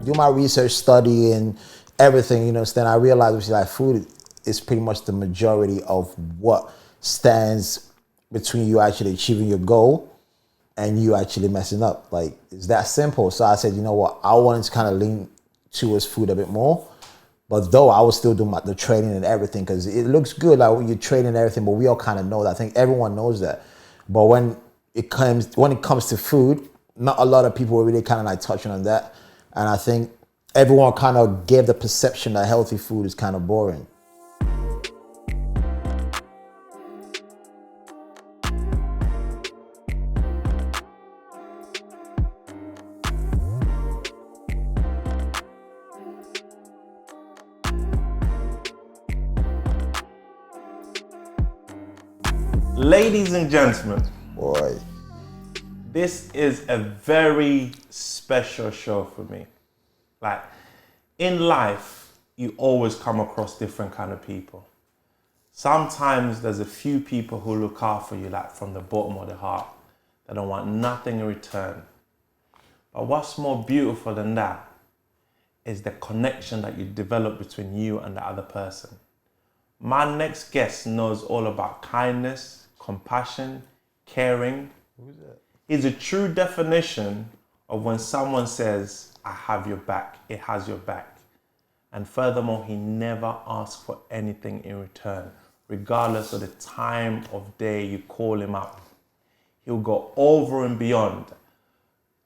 do my research, study, and everything, then I realized like food is pretty much the majority of what stands between you actually achieving your goal and you actually messing up. Like, it's that simple. So I said, you know what, I wanted to kind of lean towards food a bit more. But though I was still doing the training and everything, because it looks good, like when you're training and everything, but we all kind of know that. I think everyone knows that. But when it comes to food, not a lot of people were really kind of like touching on that. And I think everyone kind of gave the perception that healthy food is kind of boring. Ladies and gentlemen, Boy, this is a very special show for me. Like, in life, you always come across different kind of people. Sometimes there's a few people who look out for you, like from the bottom of the heart. They don't want nothing in return. But what's more beautiful than that is the connection that you develop between you and the other person. My next guest knows all about kindness, compassion, caring. who's that? Is a true definition of when someone says, I have your back, it has your back. And furthermore, he never asks for anything in return, regardless of the time of day you call him up. He'll go over and beyond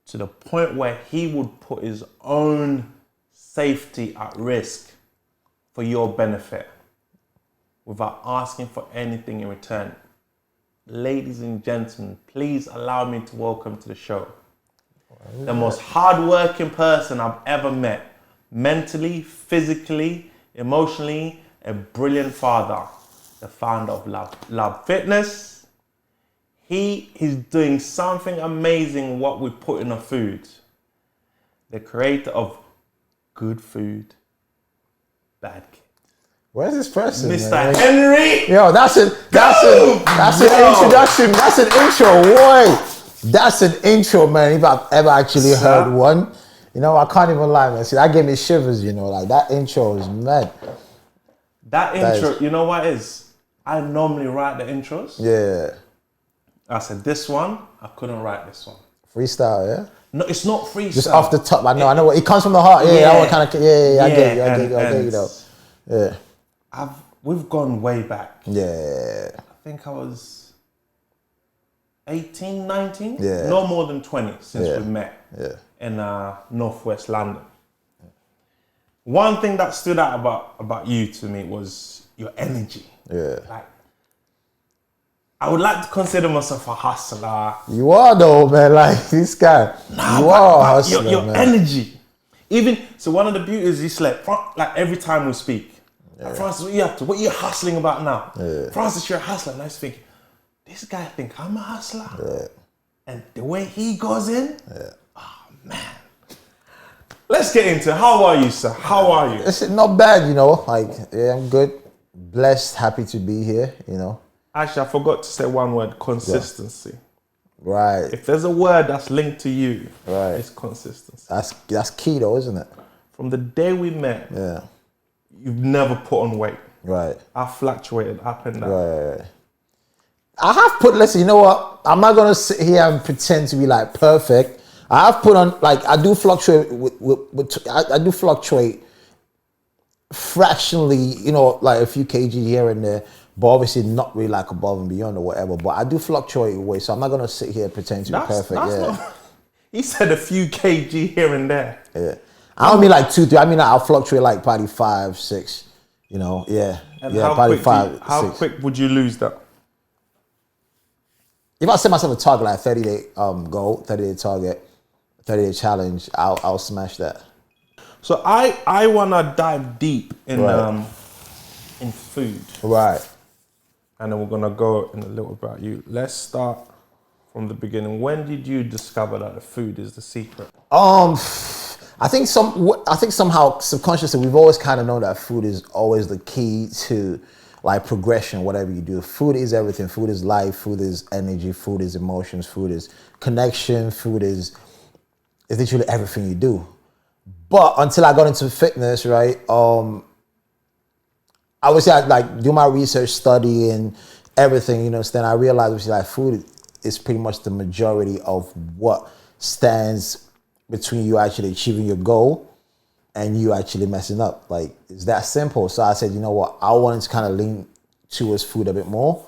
to the point where he would put his own safety at risk for your benefit without asking for anything in return. Ladies and gentlemen, please allow me to welcome to the show the most hardworking person I've ever met. Mentally, physically, emotionally, a brilliant father. The founder of Love Fitness. He is doing something amazing what we put in our food. The creator of Good Food, Bad Kids. Where's this person, Mr. man? Henry. Yo, that's an introduction. That's an intro, boy. That's an intro, man. If I've ever actually heard one, I can't even lie, man. See, that gave me shivers, like that intro is mad. That intro, you know what it is? I normally write the intros. Yeah. I said this one, I couldn't write this one. Freestyle, yeah? No, it's not freestyle. Just off the top. I know what it comes from the heart. Yeah, I kind of I get you though. Yeah. We've gone way back. Yeah. I think I was 18, 19? Yeah. No more than 20 since we met in northwest London. One thing that stood out about you to me was your energy. Yeah. Like, I would like to consider myself a hustler. You are though, man. Like this guy. You are a hustler, your man. energy. So one of the beauties is like every time we speak, Francis, what you up to? What are you hustling about now? Yeah. Francis, you're a hustler. And I was thinking, this guy think I'm a hustler. Yeah. And the way he goes in, oh man. Let's get into it. How are you, sir? How are you? It's not bad, I'm good. Blessed, happy to be here, Actually, I forgot to say one word, consistency. Right. If there's a word that's linked to you, it's consistency. That's key though, isn't it? From the day we met, you've never put on weight. Right. I fluctuated up and down. Right. I have put, listen, you know what? I'm not going to sit here and pretend to be like perfect. I have put on, I do fluctuate I do fluctuate fractionally, like a few kg here and there, but obviously not really like above and beyond or whatever. But I do fluctuate weight, so I'm not going to sit here and pretend to be perfect. Not, he said a few kg here and there. Yeah. I don't mean like 2, 3. I mean, I'll fluctuate like probably 5, 6, And probably 5, 6. How quick would you lose that? If I set myself a target, like 30-day goal, 30-day target, 30-day challenge, I'll smash that. So I want to dive deep in food. Right. And then we're going to go in a little about you. Let's start from the beginning. When did you discover that the food is the secret? I think somehow subconsciously we've always kind of known that food is always the key to like progression, whatever you do. Food is everything. Food is life. Food is energy. Food is emotions. Food is connection. Food is literally everything you do. But until I got into fitness, right? I would say I like do my research, study, and everything. Then I realized, which is like food is pretty much the majority of what stands between you actually achieving your goal and you actually messing up. Like it's that simple. So I said, you know what? I wanted to kind of lean towards food a bit more.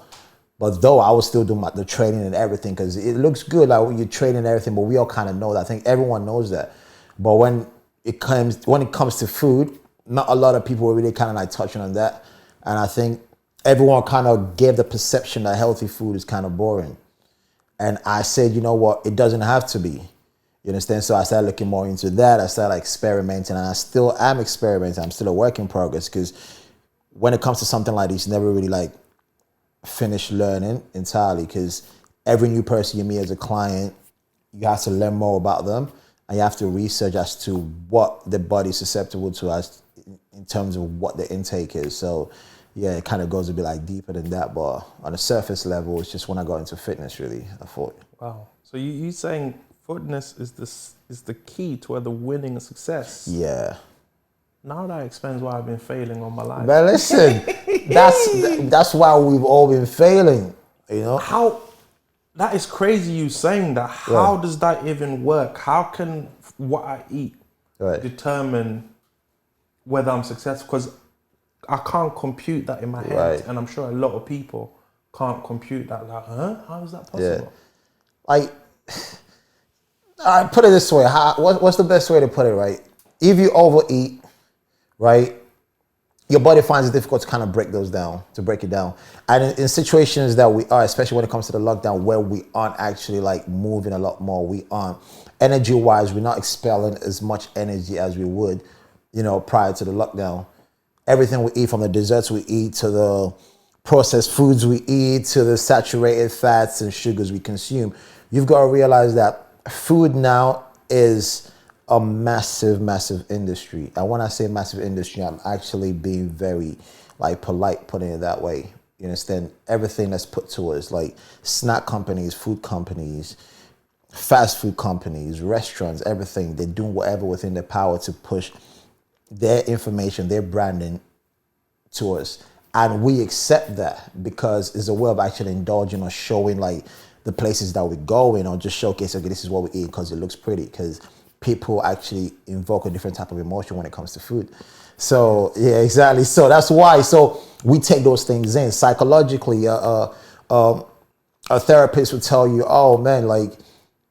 But though I was still doing the training and everything, because it looks good, like when you're training and everything, but we all kind of know that. I think everyone knows that. But when it comes to food, not a lot of people were really kind of like touching on that. And I think everyone kind of gave the perception that healthy food is kind of boring. And I said, you know what, it doesn't have to be. You understand? So I started looking more into that. I started like experimenting, and I still am experimenting. I'm still a work in progress, because when it comes to something like this, you never really like finish learning entirely, because every new person you meet as a client, you have to learn more about them, and you have to research as to what the body's susceptible to as in terms of what the intake is. So yeah, it kind of goes a bit like deeper than that, but on a surface level, it's just when I got into fitness, really, I thought. Wow. So you saying fitness is the key to the winning success? Yeah. Now that explains why I've been failing on my life. But listen, that's why we've all been failing, How, that is crazy you saying that. How does that even work? How can what I eat determine whether I'm successful? Because I can't compute that in my head. And I'm sure a lot of people can't compute that. Like, how is that possible? Yeah. Like, all right, put it this way. What's the best way to put it, right? If you overeat, right, your body finds it difficult to kind of break it down. And in situations that we are, especially when it comes to the lockdown, where we aren't actually like moving a lot more, we aren't energy-wise, we're not expelling as much energy as we would, prior to the lockdown. Everything we eat, from the desserts we eat to the processed foods we eat to the saturated fats and sugars we consume, you've got to realize that food now is a massive, massive industry. And when I say massive industry, I'm actually being very like polite, putting it that way. You understand? Everything that's put to us, like snack companies, food companies, fast food companies, restaurants, everything, they're doing whatever within their power to push their information, their branding to us. And we accept that because it's a way of actually indulging or showing like the places that we go in, or just showcase, okay, this is what we eat because it looks pretty, because people actually invoke a different type of emotion when it comes to food. So yeah, exactly. So that's why. So we take those things in psychologically. A therapist would tell you, oh man, like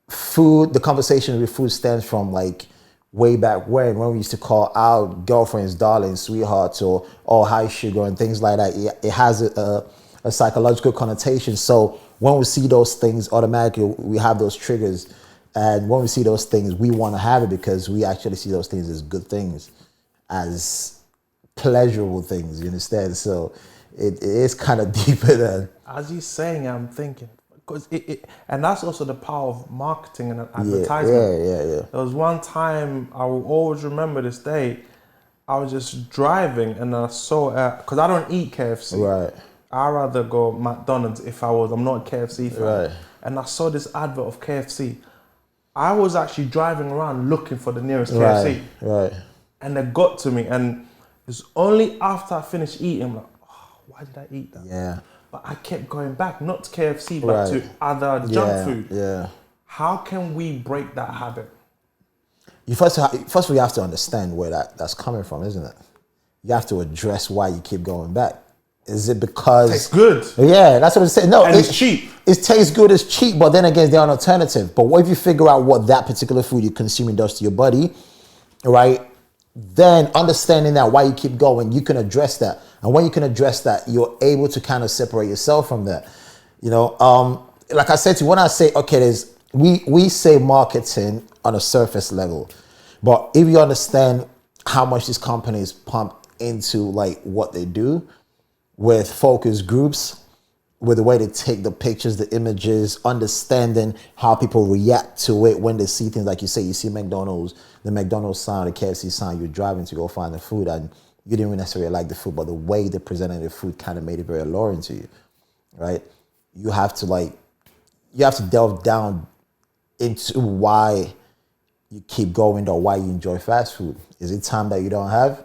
food, the conversation with food stems from like way back when we used to call our girlfriends darling, sweethearts, or high sugar and things like that. It has a psychological connotation. So when we see those things, automatically we have those triggers. And when we see those things, we want to have it because we actually see those things as good things, as pleasurable things, you understand? So it is kind of deeper than... As you're saying, I'm thinking, because and that's also the power of marketing and advertisement. Yeah. There was one time, I will always remember this day, I was just driving and I saw, because I don't eat KFC. Right. I'd rather go McDonald's I'm not a KFC fan. Right. And I saw this advert of KFC. I was actually driving around looking for the nearest KFC. Right. And they got to me, and it's only after I finished eating, I'm like, oh, why did I eat that? Yeah. But I kept going back, not to KFC, but to other junk food. Yeah. How can we break that habit? You first we have to understand where that's coming from, isn't it? You have to address why you keep going back. Is it because... It's good. Yeah, that's what I'm saying. No, and it's cheap. It tastes good, it's cheap, but then again, they're an alternative. But what if you figure out what that particular food you're consuming does to your body, right? Then understanding that why you keep going, you can address that. And when you can address that, you're able to kind of separate yourself from that. Like I said to you, when I say, okay, we say marketing on a surface level, but if you understand how much these companies pump into like what they do, with focus groups, with the way they take the pictures, the images, understanding how people react to it when they see things. Like you say, you see McDonald's, the McDonald's sign, the KFC sign, you're driving to go find the food and you didn't even necessarily like the food, but the way they presented the food kind of made it very alluring to you, right? You have to delve down into why you keep going though? Why you enjoy fast food? Is it time that you don't have?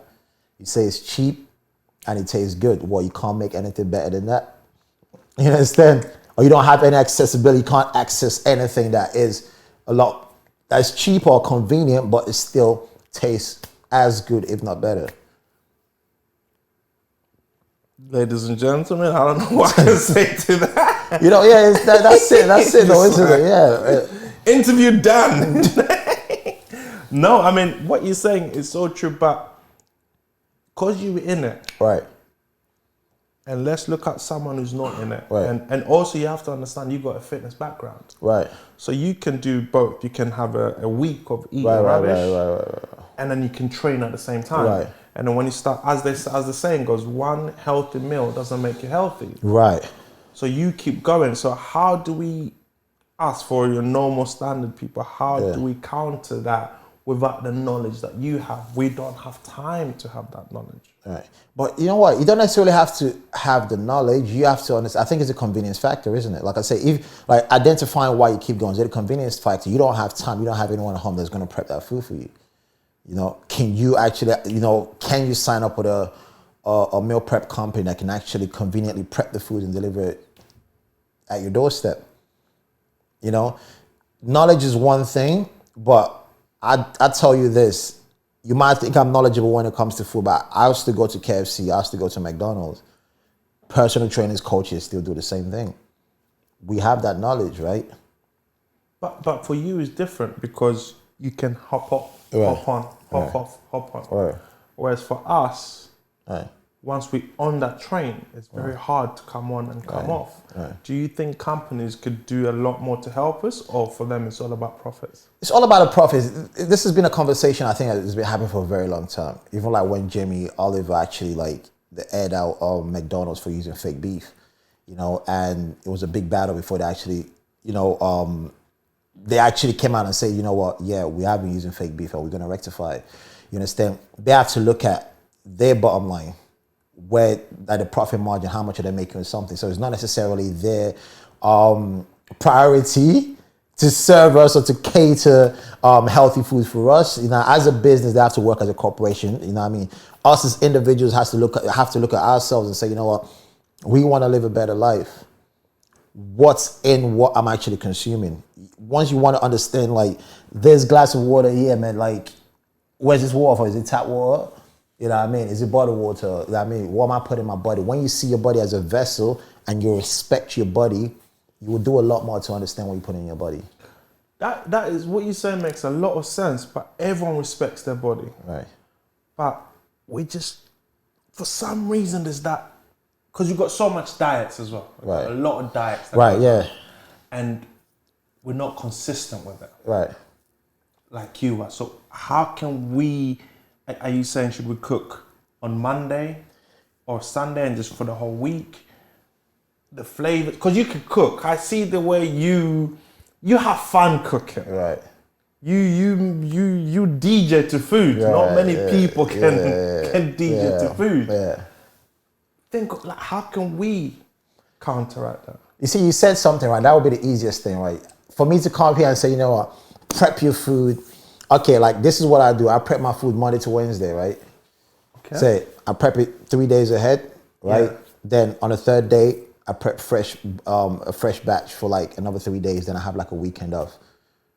You say it's cheap and it tastes good. Well, you can't make anything better than that. You understand? Or you don't have any accessibility. You can't access anything that is a lot that's cheap or convenient, but it still tastes as good, if not better. Ladies and gentlemen, I don't know what I can say to that. You know, yeah, that's it. That's it, though, isn't it? Yeah. Interview done. No, I mean, what you're saying is so true, but because you were in it, Right. and let's look at someone who's not in it. Right. And also you have to understand you've got a fitness background. Right. So you can do both. You can have a week of eating Right. rubbish, and then you can train at the same time. Right. And then when you start, as the saying goes, one healthy meal doesn't make you healthy. Right. So you keep going. So how do we, us for your normal standard people, how do we counter that without the knowledge that you have? We don't have time to have that knowledge. Right. But you know what? You don't necessarily have to have the knowledge. You have to understand. I think it's a convenience factor, isn't it? Like I say, if like identifying why you keep going, is it a convenience factor? You don't have time. You don't have anyone at home that's going to prep that food for you. You know, can you actually, can you sign up with a meal prep company that can actually conveniently prep the food and deliver it at your doorstep? You know, knowledge is one thing, but I tell you this. You might think I'm knowledgeable when it comes to food, but I used to go to KFC, I used to go to McDonald's. Personal trainers, coaches still do the same thing. We have that knowledge, right? But for you it's different because you can hop up, hop on, hop off, hop on. Right. Whereas for us, Right. once we on that train, it's very hard to come on and come off. Right. Do you think companies could do a lot more to help us, or for them it's all about profits? It's all about the profits. This has been a conversation I think has been happening for a very long time. Even like when Jamie Oliver actually they aired out McDonald's for using fake beef, and it was a big battle before they actually, they actually came out and said, you know what, yeah, we have been using fake beef and we're going to rectify it. You understand? They have to look at their bottom line, where like the profit margin, how much are they making with something. So it's not necessarily their priority to serve us or to cater healthy food for us. As a business, they have to work as a corporation. You know what I mean? Us as individuals have to look at ourselves and say, you know what, we want to live a better life. What's in what I'm actually consuming? Once you want to understand, like, this glass of water here, man, like, where's this water for? Is it tap water? You know what I mean? Is it bottled water? You know what I mean? What am I putting in my body? When you see your body as a vessel and you respect your body, you will do a lot more to understand what you put in your body. That is what you say makes a lot of sense, but everyone respects their body. Right. But we just, for some reason, there's that, because you've got so much diets as well. Right. A lot of diets. Right, yeah. And we're not consistent with it. Right. Like you are. So how can we, are you saying should we cook on Monday or Sunday and just for the whole week? The flavor, because you can cook. I see the way you have fun cooking. Right. You DJ to food. Right, Not many people can DJ to Yeah. food. Yeah. Think, like, how can we counteract that? You see, you said something, right? That would be the easiest thing, right? For me to come here and say, you know what, prep your food. Okay, like, this is what I do. I prep my food Monday to Wednesday, right? Okay. Say, I prep it 3 days ahead, right? Yeah. Then on the third day, I prep a fresh batch for like another 3 days. Then I have like a weekend off,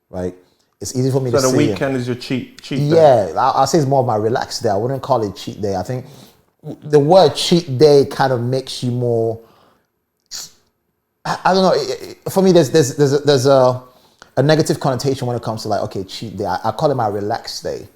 right? It's easy for me to So say. the weekend is your cheat day? Yeah, I'll say it's more of my relaxed day. I wouldn't call it cheat day. I think the word cheat day kind of makes you more, I don't know. For me, there's a negative connotation when it comes to like, okay, cheat day. I call it my relaxed day.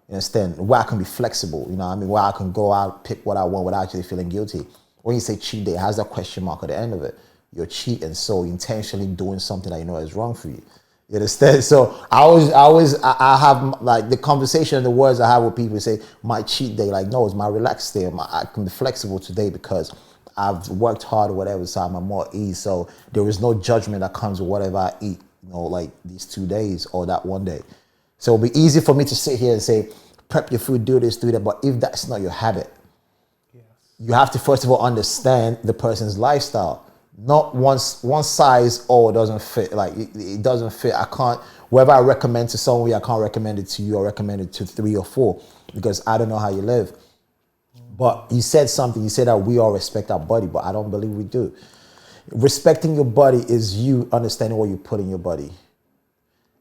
You understand? Where I can be flexible. You know what I mean? Where I can go out, pick what I want without actually feeling guilty. When you say cheat day, it has that question mark at the end of it. You're cheating, so you're intentionally doing something that you know is wrong for you. You understand? So I have like the conversation and the words I have with people say, my cheat day, like, no, it's my relaxed day. I can be flexible today because I've worked hard or whatever, so I'm more at ease. So there is no judgment that comes with whatever I eat, like these 2 days or that 1 day. So it'll be easy for me to sit here and say, prep your food, do this, do that. But if that's not your habit, you have to first of all understand the person's lifestyle. Not one size all doesn't fit. Like it doesn't fit. I can't. Whatever I recommend to someone, I can't recommend it to you or recommend it to 3 or 4 because I don't know how you live. But you said something. You said that we all respect our body, but I don't believe we do. Respecting your body is you understanding what you put in your body,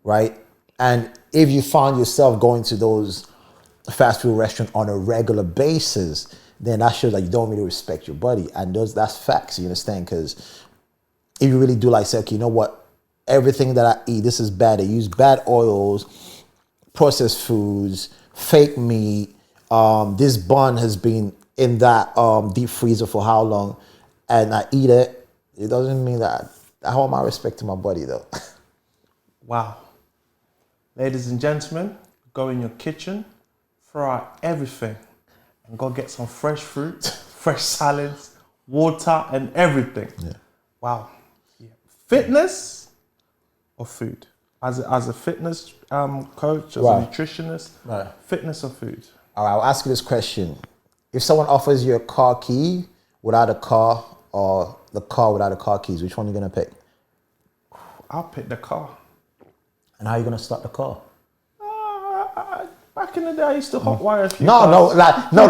right? And if you find yourself going to those fast food restaurants on a regular basis, then that shows that you don't really respect your body. And that's facts, you understand? Because if you really do like say, okay, you know what? Everything that I eat, this is bad. They use bad oils, processed foods, fake meat. This bun has been in that deep freezer for how long, and I eat it. It doesn't mean that. How am I respecting my body though? Wow. Ladies and gentlemen, go in your kitchen, throw out everything, and go get some fresh fruit, fresh salads, water, and everything. Yeah. Wow. Yeah. Fitness or food? As a fitness coach, as a nutritionist, fitness or food? All right, I'll ask you this question. If someone offers you a car key without a car or the car without the car keys, which one are you going to pick? I'll pick the car. And how are you going to start the car? Back in the day, I used to hotwire a few No,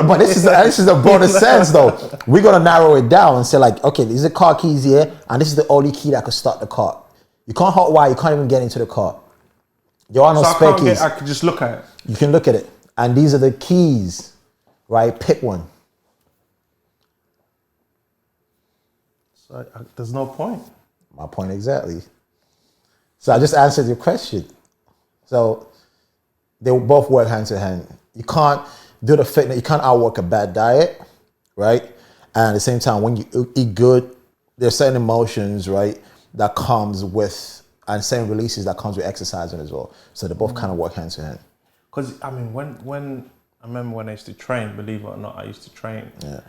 but this is the broader sense though. We're going to narrow it down and say like, okay, these are car keys here, and this is the only key that could start the car. You can't hotwire, you can't even get into the car. There are no spare keys. I could just look at it. You can look at it. And these are the keys, right? Pick one. So there's no point. My point exactly. So I just answered your question. So they both work hand to hand. You can't do the fitness, you can't outwork a bad diet, right? And at the same time, when you eat good, there's certain emotions, right, that comes with, and certain releases that comes with exercising as well. So they both kind of work hand to hand. Because, I mean, when I remember when I used to train, believe it or not, I used to train. Yeah.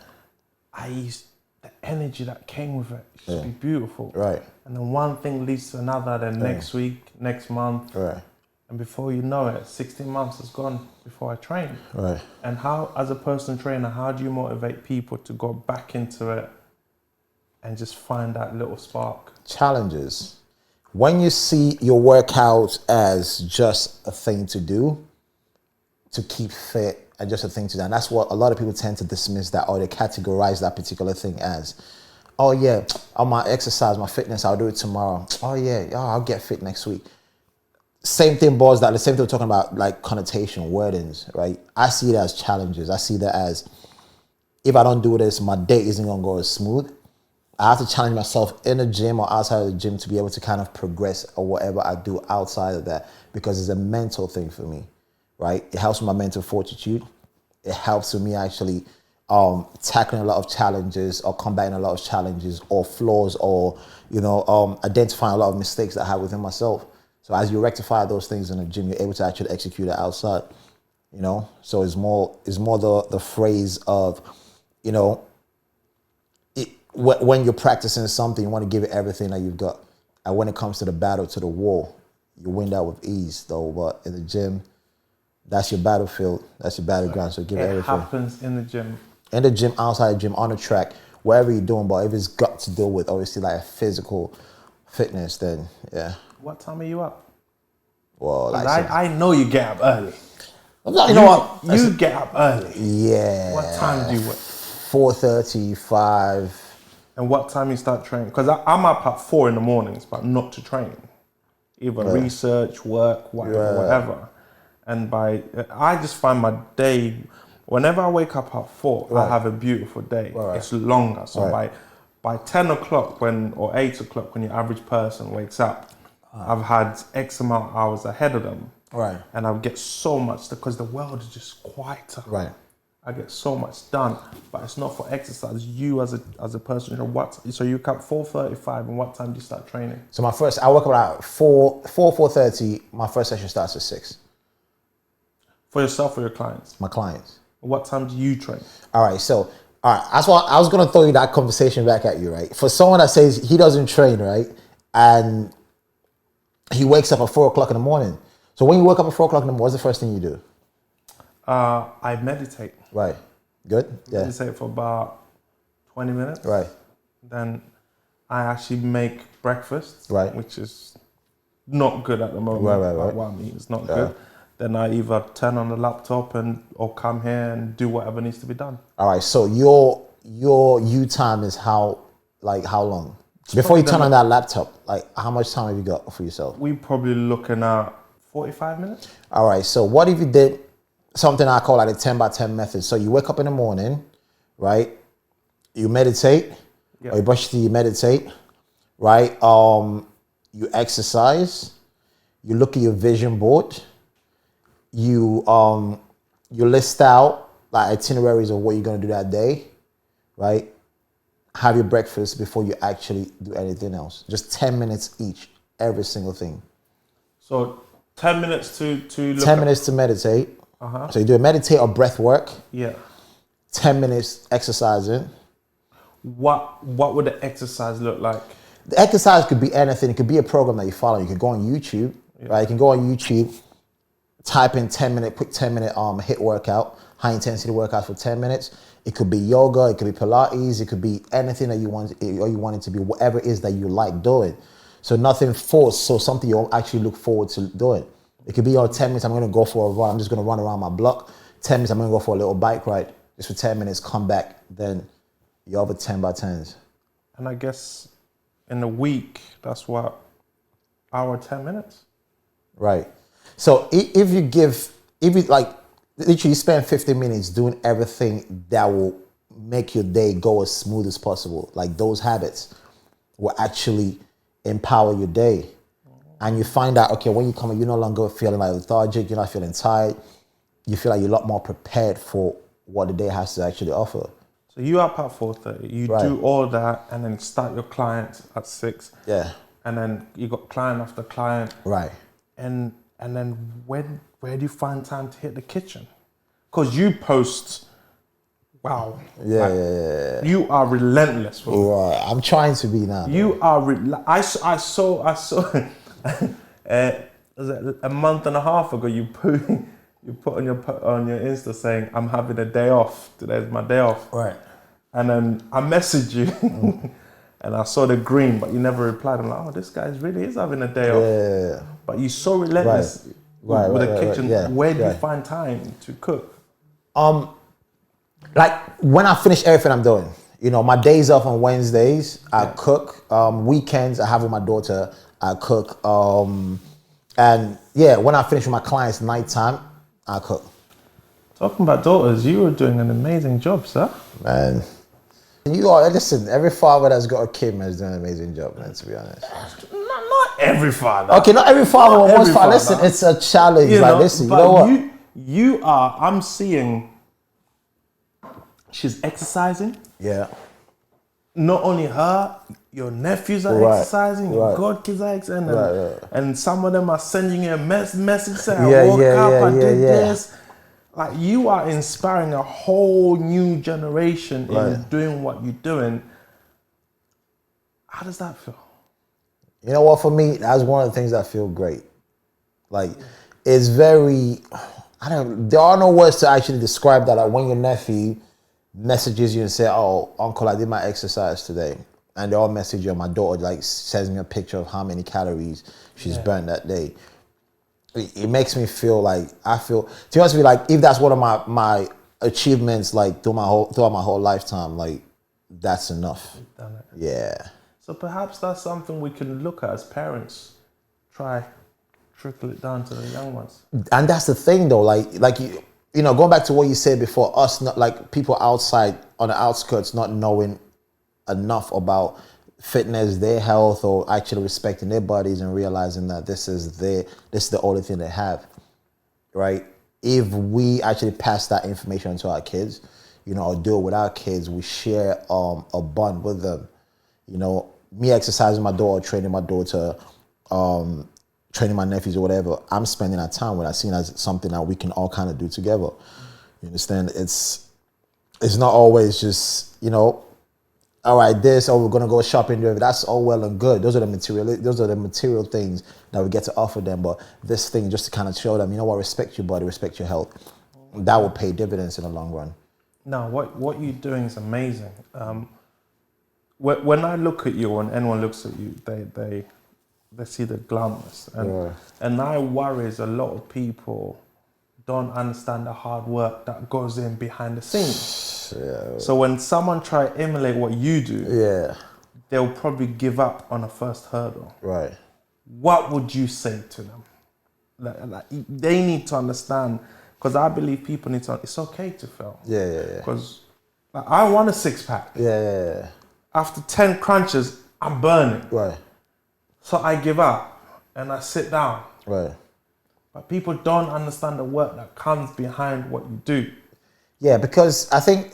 The energy that came with it used to be beautiful. Right. And then one thing leads to another, then next week, next month. Right. And before you know it, 16 months has gone before I train. Right. And how, as a personal trainer, how do you motivate people to go back into it and just find that little spark? Challenges. When you see your workout as just a thing to do, to keep fit, and just a thing to do, and that's what a lot of people tend to dismiss that, or they categorize that particular thing as, oh yeah, on my exercise, my fitness, I'll do it tomorrow. Oh yeah, I'll get fit next week. Same thing boils down, the same thing we're talking about, like connotation, wordings, right? I see it as challenges. I see that as, if I don't do this, my day isn't gonna go as smooth. I have to challenge myself in the gym or outside of the gym to be able to kind of progress or whatever I do outside of that, because it's a mental thing for me, right? It helps with my mental fortitude. It helps with me actually tackling a lot of challenges or combating a lot of challenges or flaws or, identifying a lot of mistakes that I have within myself. So as you rectify those things in the gym, you're able to actually execute it outside, So it's more the phrase of, when you're practicing something, you want to give it everything that you've got. And when it comes to the battle, to the war, you win that with ease, though. But in the gym, that's your battlefield. That's your battleground. So give it everything. It happens in the gym. In the gym, outside the gym, on the track, wherever you're doing. But if it's got to deal with, obviously, like a physical fitness, then yeah. What time are you up? Well, like I know you get up early. You know what? You get up early. Yeah. What time do you work? 4:30, 5. And what time you start training? Because I'm up at 4 in the mornings, but not to train. Either research, work, whatever. And I just find my day, whenever I wake up at 4, I have a beautiful day. It's longer. So by 10 o'clock or 8 o'clock when your average person wakes up, I've had X amount of hours ahead of them. Right. And I get so much, because the world is just quieter. Right. I get so much done, but it's not for exercise. You as a person, so you wake up 4:35, and what time do you start training? So I wake up at 4:30. My first session starts at 6. For yourself or your clients? My clients. What time do you train? All right. That's why I was gonna throw you that conversation back at you, right? For someone that says he doesn't train, right, and he wakes up at 4 o'clock in the morning. So when you wake up at 4 o'clock in the morning, what's the first thing you do? I meditate. Right. Good. Yeah. Meditate for about 20 minutes. Right. Then I actually make breakfast. Right. Which is not good at the moment. Right. Like what I mean, it's not good. Then I either turn on the laptop or come here and do whatever needs to be done. All right. So your you time is how long? Before you turn on that laptop, like how much time have you got for yourself? We probably looking at 45 minutes. All right. So what if you did something I call like a 10 by 10 method? So you wake up in the morning, right? You meditate, or you brush your teeth, you meditate, right? You exercise, you look at your vision board, you list out like itineraries of what you're gonna do that day, right? Have your breakfast before you actually do anything else. Just 10 minutes each, every single thing. So 10 minutes to look 10 minutes to meditate. So you do a meditate or breath work. Yeah. 10 minutes exercising. What would the exercise look like? The exercise could be anything. It could be a program that you follow. You could go on YouTube, right? You can go on YouTube, type in quick 10 minute HIIT workout, high intensity workout for 10 minutes. It could be yoga, it could be Pilates, it could be anything that you want, or you want it to be, whatever it is that you like doing. So nothing forced, so something you'll actually look forward to doing. It could be 10 minutes, I'm gonna go for a run, I'm just gonna run around my block. 10 minutes, I'm gonna go for a little bike ride, just for 10 minutes, come back, then you're over 10 by 10s. And I guess in a week, that's what, hour, 10 minutes? Right. So if you like, literally spend 50 minutes doing everything that will make your day go as smooth as possible, like those habits will actually empower your day. And you find out, okay, when you come in, you're no longer feeling like lethargic, you're not feeling tired, you feel like you're a lot more prepared for what the day has to actually offer. So you up at 4:30, you do all that and then start your clients at 6. Yeah. And then you got client after client. Right. And then where do you find time to hit the kitchen? Because you post, wow. Yeah. You are relentless. Right. I'm trying to be now. You are, I saw, was it a month and a half ago, you put on your Insta saying, I'm having a day off. Today's my day off. Right. And then I messaged you and I saw the green, but you never replied. I'm like, oh, this guy really is having a day off. Yeah. But you're so relentless with the kitchen. Yeah. Where do you find time to cook? Like when I finish everything I'm doing, my days off on Wednesdays, I cook. Weekends, I have with my daughter, I cook. And yeah, when I finish with my clients nighttime, I cook. Talking about daughters, you were doing an amazing job, sir. Man, listen, every father that's got a kid, man, is doing an amazing job, man, to be honest. Not every father. Okay, not every father, but most father. Listen, it's a challenge. Listen, you know what? You are, I'm seeing, she's exercising. Yeah. Not only her, your nephews are exercising, your godkids are exercising, and some of them are sending you a message saying, I woke up, I did this. Like, you are inspiring a whole new generation in doing what you're doing. How does that feel? You know what, for me, that's one of the things that feel great. Like, it's very, there are no words to actually describe that. Like when your nephew messages you and say, oh, uncle, I did my exercise today. And they all message you, and my daughter like sends me a picture of how many calories she's burned that day. It makes me feel like, to be honest with you, like if that's one of my achievements, like throughout my whole lifetime, like that's enough. You've done it. Yeah. So perhaps that's something we can look at as parents. Trickle it down to the young ones. And that's the thing though, like going back to what you said before, us not like people outside on the outskirts not knowing enough about fitness, their health, or actually respecting their bodies and realizing that this is the only thing they have, right? If we actually pass that information to our kids, or do it with our kids, we share a bond with them. Me exercising my daughter, training my daughter, training my nephews or whatever, I'm spending that time when I see it as something that we can all kind of do together. You understand? It's not always just, all right, we're gonna go shopping. That's all well and good. Those are the material things that we get to offer them. But this thing, just to kind of show them, respect your body, respect your health. That will pay dividends in the long run. No, what you're doing is amazing. When I look at you, when anyone looks at you, they see the glamorous. And Yeah. and I worries a lot of people don't understand the hard work that goes in behind the scenes. Yeah. So when someone try to emulate what you do, Yeah. they'll probably give up on the first hurdle. Right. What would you say to them? Like, they need to understand, because I believe people need to. It's okay to fail. Yeah. Because I want a six pack. Yeah. After 10 crunches, I'm burning. Right. So I give up and I sit down. Right. But people don't understand the work that comes behind what you do. Yeah, because I think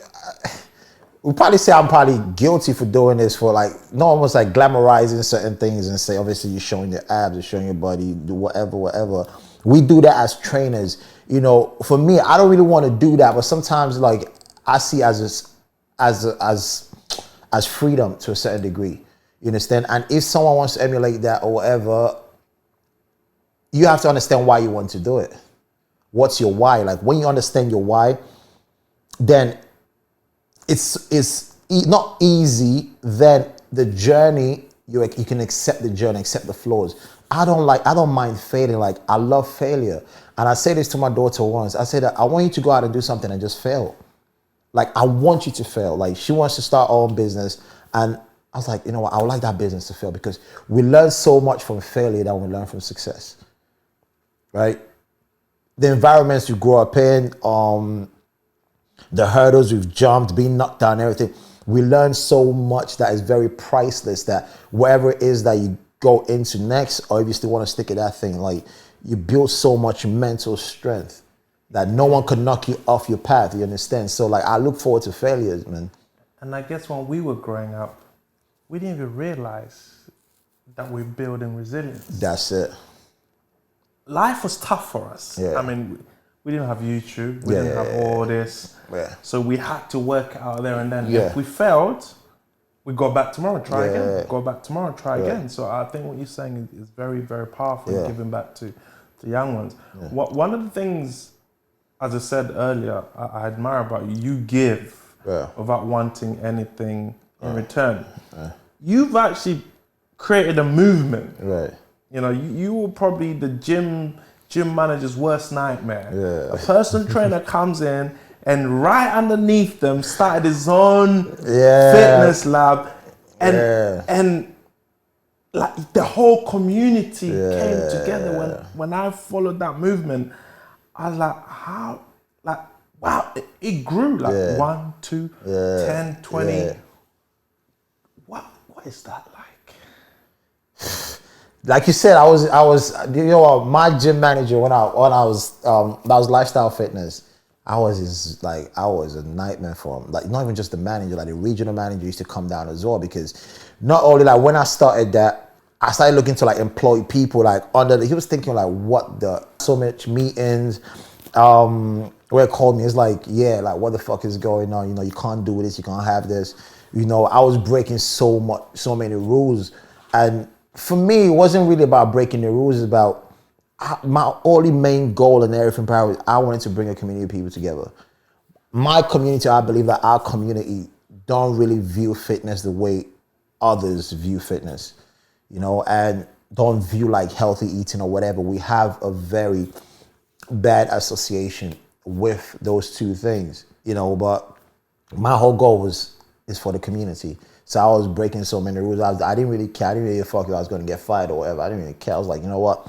we probably say I'm probably guilty for doing this, for like, no, almost like glamorizing certain things and say, obviously you're showing your abs, you're showing your body, do whatever. We do that as trainers. You know, for me, I don't really want to do that, but sometimes like I see as freedom to a certain degree. You understand? And if someone wants to emulate that or whatever, you have to understand why you want to do it. What's your why? Like when you understand your why, then it's not easy. Then the journey, you can accept the journey, accept the flaws. I don't mind failing. Like I love failure. And I say this to my daughter once. I said that I want you to go out and do something and just fail. Like I want you to fail. Like she wants to start her own business, and I was like, you know what? I would like that business to fail, because we learn so much from failure than we learn from success. Right? The environments you grow up in, the hurdles we've jumped, being knocked down, everything. We learn so much that is very priceless, that whatever it is that you go into next, or if you still want to stick at that thing, like you build so much mental strength that no one can knock you off your path, you understand? So like I look forward to failures, man. And I guess when we were growing up, we didn't even realize that we're building resilience. That's it. Life was tough for us. Yeah. I mean, we didn't have YouTube. We Yeah, didn't have yeah, all this. Yeah. So we had to work out there and then. Yeah. If we failed, we go back tomorrow, try Yeah. again. Go back tomorrow, try Yeah. again. So I think what you're saying is very, very powerful, Yeah. giving back to young ones. One of the things, as I said earlier, I admire about you, you give without wanting anything in return. You've actually created a movement. Right. You know, you were probably the gym manager's worst nightmare. Yeah. A personal trainer comes in and right underneath them started his own fitness lab, and like the whole community came together. When I followed that movement, I was like, how, like, wow, it grew like 1, 2, 10, 20. Yeah. What is that like? Like you said, I was, you know what, my gym manager when I was, that was Lifestyle Fitness. I was a nightmare for him. Like not even just the manager, like the regional manager used to come down as well, because not only like when I started that, I started looking to like employ people like he was thinking like so much meetings, where it called me, it's like, yeah, like what the fuck is going on? You know, you can't do this, you can't have this. You know, I was breaking so many rules. And for me, it wasn't really about breaking the rules. It's about my only main goal and everything. Probably, I wanted to bring a community of people together. My community, I believe that our community don't really view fitness the way others view fitness, you know, and don't view like healthy eating or whatever. We have a very bad association with those two things, you know. But my whole goal is for the community. So I was breaking so many rules. I didn't really care. I didn't really fuck if I was going to get fired or whatever. I didn't really care. I was like, you know what?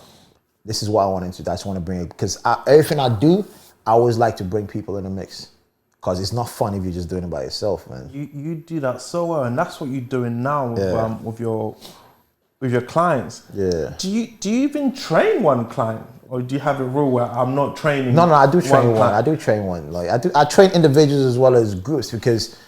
This is what I wanted to do. I just want to bring it. Because everything I do, I always like to bring people in the mix. Because it's not fun if you're just doing it by yourself, man. You do that so well. And that's what you're doing now with your clients. Yeah. Do you even train one client? Or do you have a rule where I'm not training? No, I do train one. client? I do train one. Like I train individuals as well as groups, because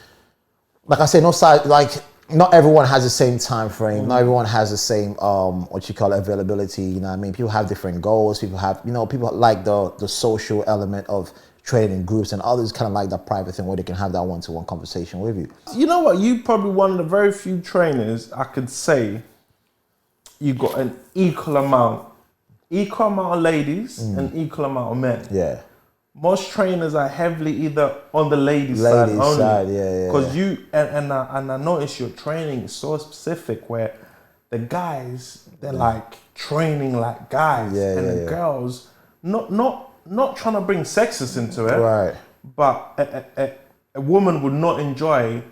like I say, not everyone has the same time frame. Not everyone has the same availability. You know what I mean? People have different goals. People have, you know, people like the social element of training groups, and others kind of like that private thing where they can have that one-to-one conversation with you. You know what? You probably one of the very few trainers I could say you got an equal amount of ladies and equal amount of men. Yeah. Most trainers are heavily either on the ladies side only. Yeah. Because and I notice your training is so specific where the guys, they're like training like guys, Yeah, and yeah, the yeah. girls, not trying to bring sexist into it, Right. but a woman would not enjoy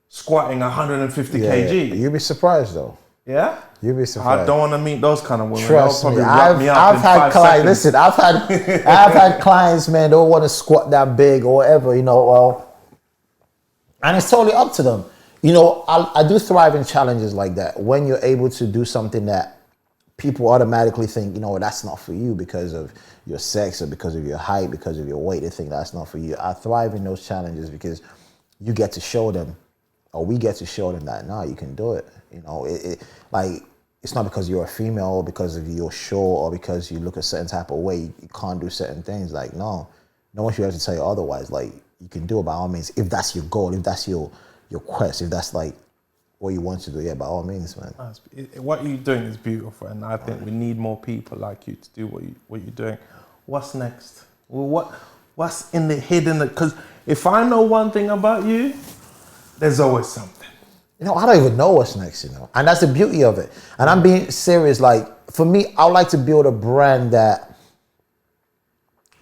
squatting 150 Yeah, kg. you'd be surprised though. Yeah? You'd be I surprised. don't want to meet those kind of women. Trust They'll me, probably wrap me up I've in had 5 clients. seconds. Listen, I've had clients, man. Don't want to squat that big or whatever, you know. Well, and it's totally up to them. You know, I do thrive in challenges like that. When you're able to do something that people automatically think, you know, that's not for you because of your sex or because of your height, because of your weight. They think that's not for you. I thrive in those challenges because you get to show them, or we get to show them that, no, you can do it. You know, like, it's not because you're a female or because of you're short or because you look a certain type of way, you can't do certain things. Like, no one should have to tell you otherwise. Like, you can do it by all means. If that's your goal, if that's your quest, if that's like what you want to do, yeah, by all means, man. What you're doing is beautiful, and I think we need more people like you to do what you're doing. What's next? Well, what's in the hidden? Because if I know one thing about you, there's always something. You know, I don't even know what's next, you know. And that's the beauty of it. And I'm being serious. Like, for me, I would like to build a brand that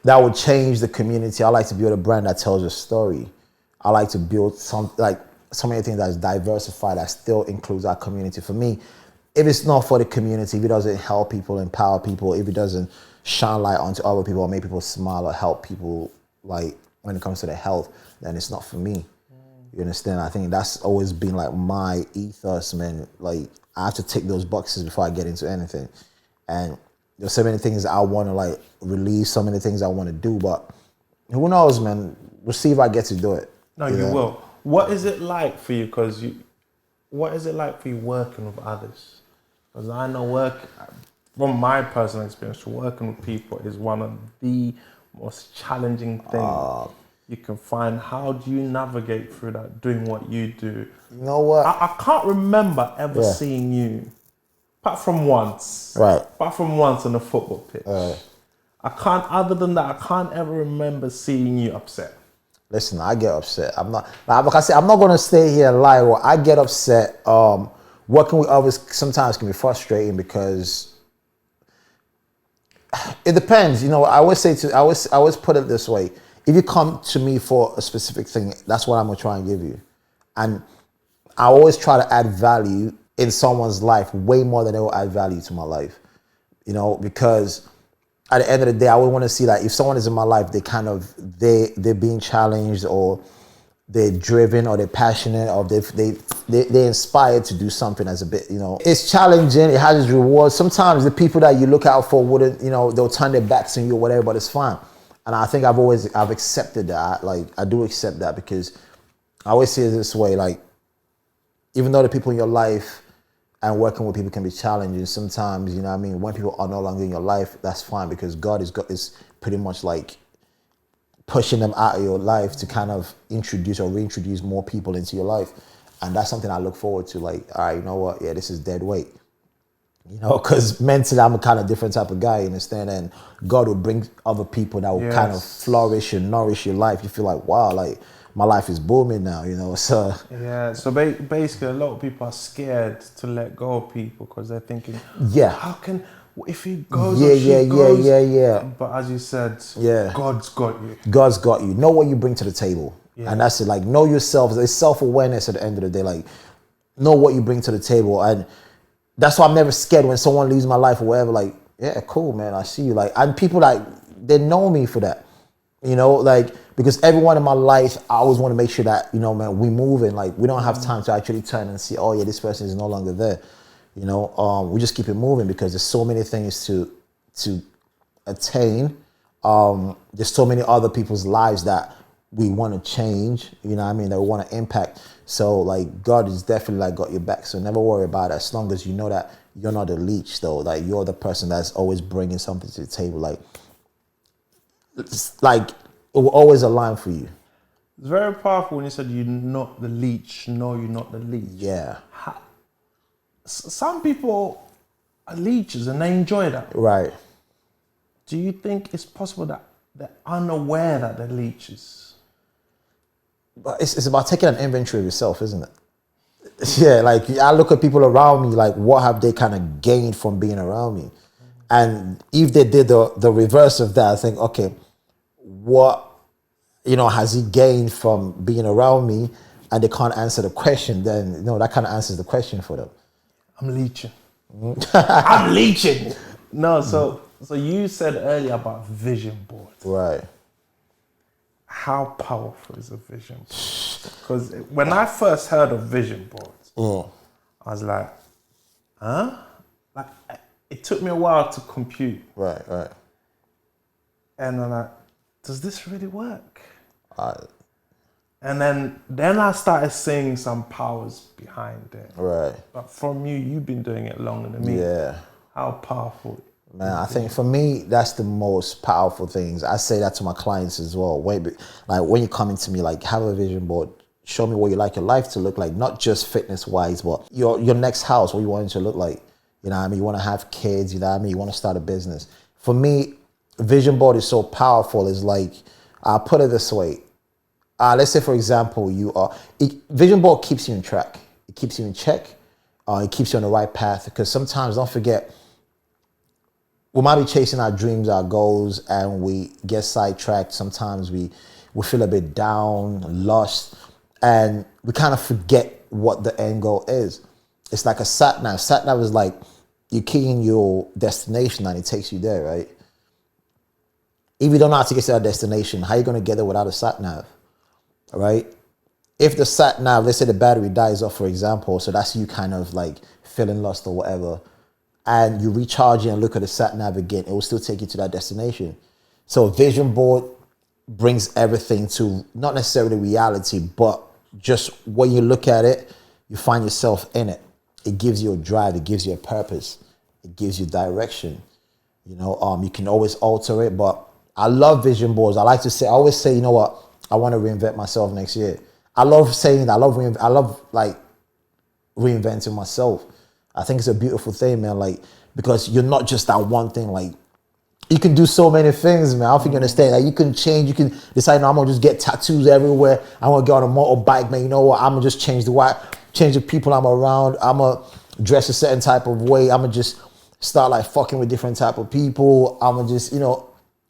would change the community. I like to build a brand that tells a story. I like to build so many things that's diversified, that still includes our community. For me, if it's not for the community, if it doesn't help people, empower people, if it doesn't shine light onto other people or make people smile or help people, like when it comes to their health, then it's not for me. You understand? I think that's always been like my ethos, man. Like, I have to tick those boxes before I get into anything. And there's so many things I want to like release, so many things I want to do, but who knows, man? We'll see if I get to do it. No, you will. What is it like for you? What is it like for you working with others? Because I know from my personal experience, working with people is one of the most challenging things you can find. How do you navigate through that, doing what you do? You know what? I can't remember ever seeing you, apart from once on a football pitch. Other than that, I can't ever remember seeing you upset. Listen, I get upset. I'm not, like I said, I'm not going to stay here and lie. Or I get upset. Working with others sometimes can be frustrating because it depends. You know, I always put it this way. If you come to me for a specific thing, that's what I'm going to try and give you. And I always try to add value in someone's life way more than they will add value to my life. You know, because at the end of the day, I would want to see that if someone is in my life, they're being challenged, or they're driven, or they're passionate, or they're inspired to do something that's a bit, you know, it's challenging. It has its rewards. Sometimes the people that you look out for wouldn't, you know, they'll turn their backs on you or whatever, but it's fine. And I think I've accepted that. I do accept that because I always see it this way, like, even though the people in your life and working with people can be challenging sometimes, you know what I mean? When people are no longer in your life, that's fine, because God is pretty much like pushing them out of your life to kind of introduce or reintroduce more people into your life. And that's something I look forward to. Like, all right, you know what? Yeah, this is dead weight. You know, because mentally I'm a kind of different type of guy, you understand? And God will bring other people that will kind of flourish and nourish your life. You feel like, wow, like my life is booming now, you know? So yeah, so basically a lot of people are scared to let go of people because they're thinking, how can, if he goes or she goes? Yeah. But as you said, God's got you. God's got you. Know what you bring to the table. Yeah. And that's it. Like, know yourself. It's self-awareness at the end of the day. Like, know what you bring to the table. And that's why I'm never scared when someone leaves my life or whatever. Like, yeah, cool, man. I see you. Like, and people, like, they know me for that. You know, like, because everyone in my life, I always want to make sure that, you know, man, we moving. Like, we don't have time to actually turn and see, oh yeah, this person is no longer there. You know, we just keep it moving because there's so many things to attain. There's so many other people's lives that we want to change, you know what I mean, that we want to impact. So, like, God is definitely, like, got your back. So never worry about it, as long as you know that you're not a leech, though. Like, you're the person that's always bringing something to the table. Like, it's like, it will always align for you. It's very powerful when you said you're not the leech. No, you're not the leech. Yeah. Some people are leeches and they enjoy that. Right. Do you think it's possible that they're unaware that they're leeches? But it's about taking an inventory of yourself, isn't it? Yeah, like I look at people around me, like what have they kind of gained from being around me? And if they did the reverse of that, I think, okay, what has he gained from being around me? And they can't answer the question, then that kind of answers the question for them. I'm leeching. I'm leeching. No, so you said earlier about vision boards. Right. How powerful is a vision board? Because when I first heard of vision boards, I was like, huh? Like, it took me a while to compute. Right. And I'm like, does this really work? And then I started seeing some powers behind it. Right. But from you've been doing it longer than me. Yeah. How powerful? Man, I think for me, that's the most powerful things. I say that to my clients as well. Like when you come into me, like have a vision board. Show me what you like your life to look like, not just fitness wise, but your next house, what you want it to look like. You know what I mean? You want to have kids, you know what I mean? You want to start a business. For me, vision board is so powerful. It's like, I'll put it this way. Let's say, for example, vision board keeps you in track. It keeps you in check. It keeps you on the right path. Because sometimes, don't forget, we might be chasing our dreams, our goals, and we get sidetracked. Sometimes we feel a bit down, lost, and we kind of forget what the end goal is. It's like a sat nav. Sat nav is like you key in your destination and it takes you there, right? If you don't know how to get to that destination, how are you going to get there without a sat nav, right? If the sat nav, let's say the battery dies off, for example, so that's you kind of like feeling lost or whatever, and you recharge it and look at the sat nav again, it will still take you to that destination. So vision board brings everything to not necessarily reality, but just when you look at it, you find yourself in it. It gives you a drive, it gives you a purpose, it gives you direction. You can always alter it, but I love vision boards. I always say, you know what, I want to reinvent myself next year. I love saying that. I love like reinventing myself. I think it's a beautiful thing, man. Like, because you're not just that one thing. Like, you can do so many things, man. I don't think you understand. Like, you can change. You can decide, no, I'm gonna just get tattoos everywhere. I'm gonna get on a motorbike, man. You know what? I'm gonna just change the people I'm around. I'm gonna dress a certain type of way. I'm gonna just start like fucking with different type of people. I'm gonna just,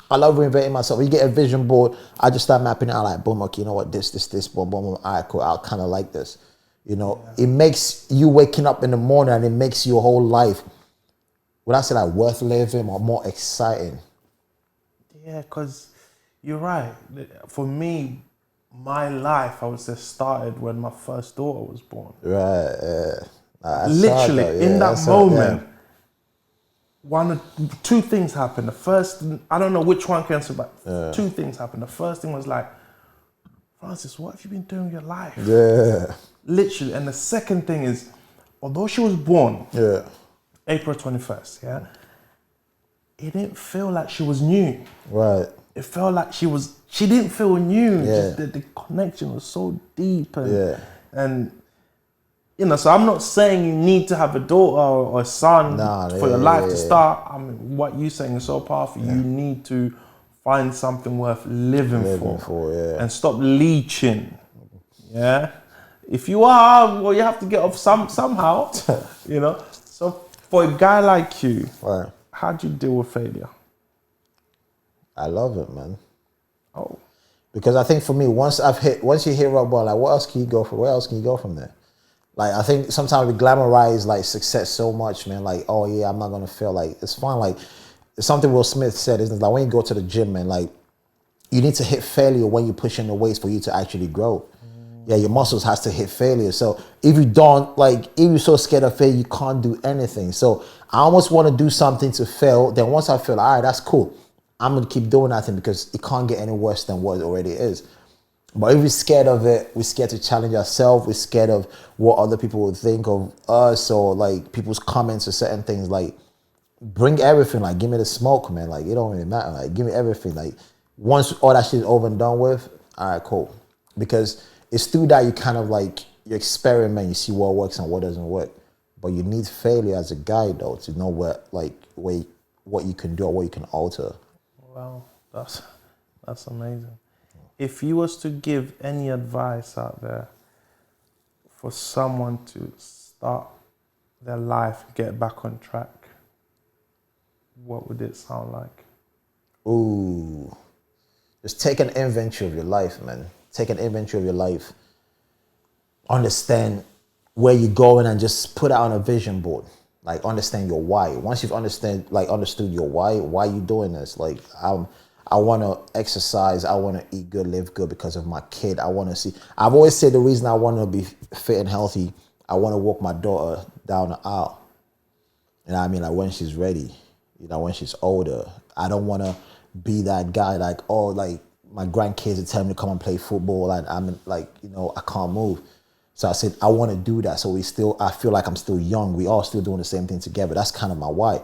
I love reinventing myself. You get a vision board, I just start mapping it out like, boom, okay, you know what, this, boom, boom, boom. All right, cool. I'll kind of like this. It makes you waking up in the morning and it makes your whole life, would I say like worth living or more exciting? Yeah, because you're right. For me, my life, I would say, started when my first daughter was born. Right, yeah. Literally, in that moment, two things happened. The first, I don't know which one came, but two things happened. The first thing was like, Francis, what have you been doing with your life? Yeah. Literally. And the second thing is, although she was born April 21st, it didn't feel like she was new. Right. It felt like she didn't feel new. Yeah. Just the connection was so deep. And so I'm not saying you need to have a daughter or a son for your life to start. I mean, what you're saying is so powerful. You need to find something worth living for and stop leeching. Yeah. If you are, well, you have to get off somehow. So for a guy like you, how do you deal with failure? I love it, man. Oh. Because I think for me, once you hit rock bottom, like what else can you go for? Where else can you go from there? Like, I think sometimes we glamorize like success so much, man. Like, oh yeah, I'm not gonna fail. Like, it's fine. Like, it's something Will Smith said, isn't it? Like when you go to the gym, man, like you need to hit failure when you're pushing the weights for you to actually grow. Yeah, your muscles has to hit failure. So if you don't, like, if you're so scared of failure, you can't do anything. So I almost want to do something to fail. Then once I fail, all right, that's cool. I'm gonna keep doing that thing because it can't get any worse than what it already is. But if we're scared of it, we're scared to challenge ourselves, we're scared of what other people would think of us or like people's comments or certain things, like bring everything, like give me the smoke, man. Like it don't really matter. Like give me everything. Like once all that shit is over and done with, all right, cool. Because it's through that you kind of like you experiment, you see what works and what doesn't work. But you need failure as a guide though to know what you can do or what you can alter. Wow, that's amazing. If you was to give any advice out there for someone to start their life, get back on track, what would it sound like? Ooh. Just take an inventory of your life, man. Take an inventory of your life. Understand where you're going and just put it on a vision board. Like understand your why. Once you've understood your why you doing this? Like I want to exercise. I want to eat good, live good because of my kid. I want to see. I've always said the reason I want to be fit and healthy. I want to walk my daughter down the aisle. You know what I mean? Like when she's ready. You know, when she's older. I don't want to be that guy like, oh, like my grandkids are telling me to come and play football and I'm like, you know, I can't move. So I said, I want to do that. So I feel like I'm still young. We all still doing the same thing together. That's kind of my why,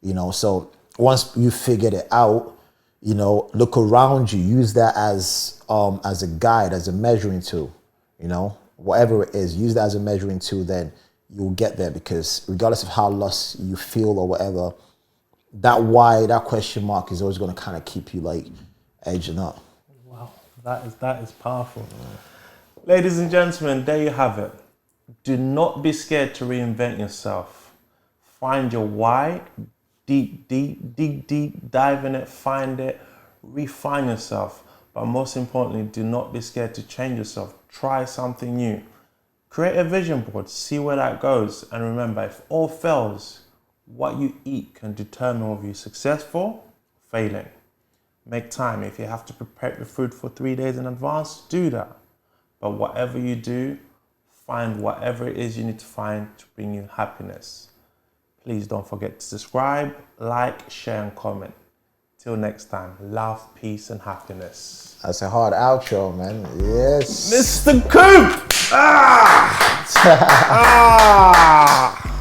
you know? So once you figured it out, you know, look around you, use that as a guide, as a measuring tool, you know, whatever it is, use that as a measuring tool, then you'll get there because regardless of how lost you feel or whatever, that why, that question mark is always going to kind of keep you like edging up. Wow, that is powerful. Ladies and gentlemen, there you have it. Do not be scared to reinvent yourself. Find your why, dig deep, dive in it, find it, refine yourself. But most importantly, do not be scared to change yourself. Try something new. Create a vision board, see where that goes. And remember, if all fails, what you eat can determine whether you're successful, failing. Make time. If you have to prepare your food for 3 days in advance, do that. But whatever you do, find whatever it is you need to find to bring you happiness. Please don't forget to subscribe, like, share, and comment. Till next time, love, peace, and happiness. That's a hard outro, man. Yes. Mr. Coop! Ah! Ah!